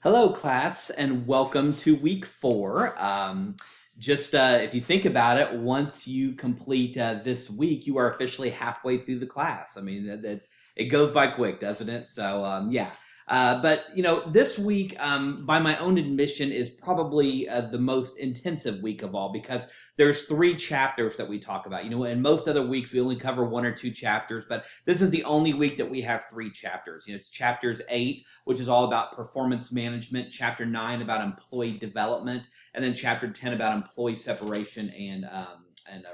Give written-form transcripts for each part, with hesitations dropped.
Hello, class, and welcome to week 4. If you think about it, once you complete this week, you are officially halfway through the class. I mean, it goes by quick, doesn't it? Yeah. But this week, by my own admission, is probably the most intensive week of all because there's 3 chapters that we talk about. In most other weeks we only cover 1 or 2 chapters, but this is the only week that we have 3 chapters. It's chapters 8, which is all about performance management, chapter 9 about employee development, and then chapter 10 about employee separation and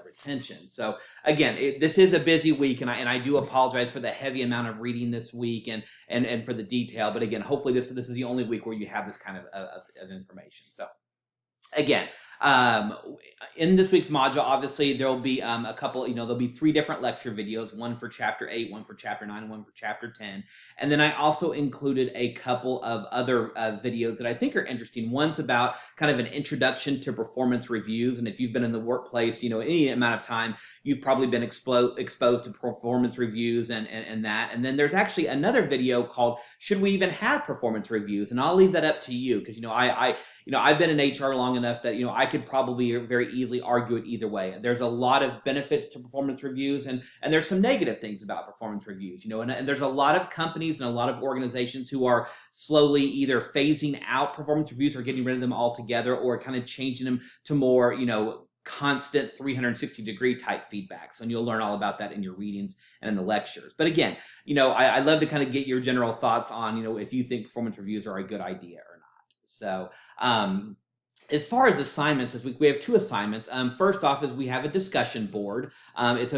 retention. So again, this is a busy week, and I do apologize for the heavy amount of reading this week and for the detail. But again, hopefully this is the only week where you have this kind of information. So again, um, in this week's module, obviously there will be a couple, there'll be 3 different lecture videos, one for chapter 8, one for chapter 9, and one for chapter 10. And then I also included a couple of other videos that I think are interesting. One's about kind of an introduction to performance reviews. And if you've been in the workplace, any amount of time, you've probably been exposed to performance reviews and that. And then there's actually another video called Should We Even Have Performance Reviews? And I'll leave that up to you because, I've been in HR long enough that, I could probably very easily argue it either way. There's a lot of benefits to performance reviews, and there's some negative things about performance reviews, and there's a lot of companies and a lot of organizations who are slowly either phasing out performance reviews or getting rid of them altogether, or kind of changing them to more, constant 360-degree type feedbacks. And you'll learn all about that in your readings and in the lectures. But again, I love to kind of get your general thoughts on, if you think performance reviews are a good idea or not. So, as far as assignments this week, we have 2 assignments. First off is we have a discussion board. It's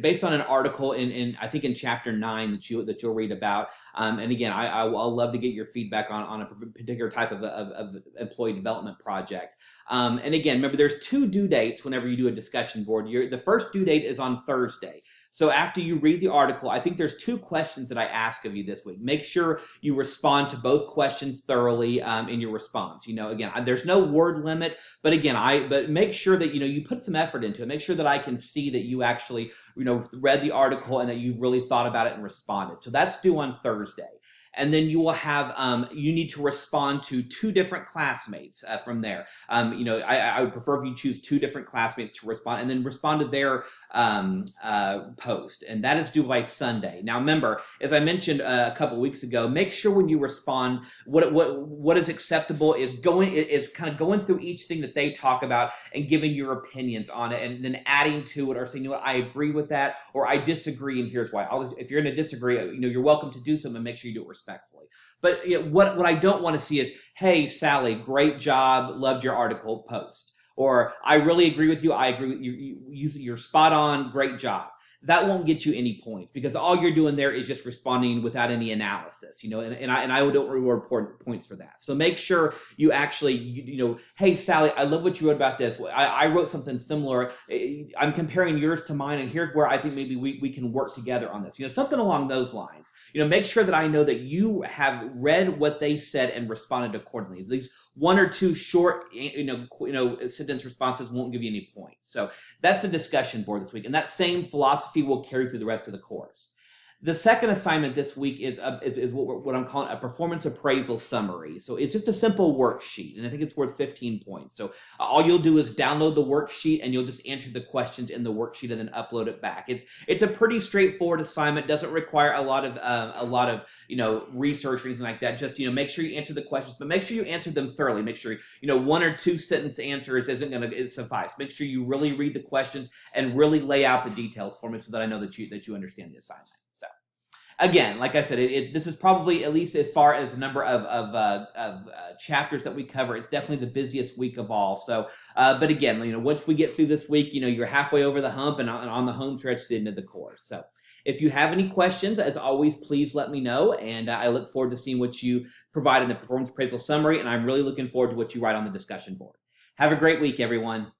based on an article in I think in chapter 9 that you'll read about. And again, I'll love to get your feedback on a particular type of employee development project. And again, remember there's 2 due dates whenever you do a discussion board. The first due date is on Thursday. So after you read the article, I think there's 2 questions that I ask of you this week. Make sure you respond to both questions thoroughly in your response. Again, there's no word limit, but again, but make sure that you put some effort into it. Make sure that I can see that you actually read the article and that you've really thought about it and responded. So that's due on Thursday. And then you will have, you need to respond to 2 different classmates from there. I would prefer if you choose 2 different classmates to respond, and then respond to their post. And that is due by Sunday. Now, remember, as I mentioned a couple weeks ago, make sure when you respond, what is acceptable is kind of going through each thing that they talk about and giving your opinions on it, and then adding to it or saying, I agree with that, or I disagree, and here's why. If you're going to disagree, you're welcome to do so, and make sure you do it respectfully. But what I don't want to see is, hey, Sally, great job, loved your article, post. Or I really agree with you, I agree with you, you're spot on, great job. That won't get you any points because all you're doing there is just responding without any analysis, and I don't reward points for that. So make sure you actually, hey, Sally, I love what you wrote about this. I wrote something similar. I'm comparing yours to mine, and here's where I think maybe we can work together on this. Something along those lines. Make sure that I know that you have read what they said and responded accordingly. These 1 or 2 short, sentence responses won't give you any points. So that's a discussion board this week, and that same philosophy will carry through the rest of the course. The second assignment this week is what I'm calling a performance appraisal summary. So it's just a simple worksheet, and I think it's worth 15 points. So all you'll do is download the worksheet, and you'll just answer the questions in the worksheet and then upload it back. It's a pretty straightforward assignment. Doesn't require a lot of research or anything like that. Just make sure you answer the questions, but make sure you answer them thoroughly. Make sure 1 or 2 sentence answers isn't going to suffice. Make sure you really read the questions and really lay out the details for me so that I know that you understand the assignment. So. Again, like I said, this is probably, at least as far as the number of chapters that we cover, it's definitely the busiest week of all. So, but again, once we get through this week, you're halfway over the hump and on the home stretch to the end of the course. So, if you have any questions, as always, please let me know, and I look forward to seeing what you provide in the performance appraisal summary, and I'm really looking forward to what you write on the discussion board. Have a great week, everyone.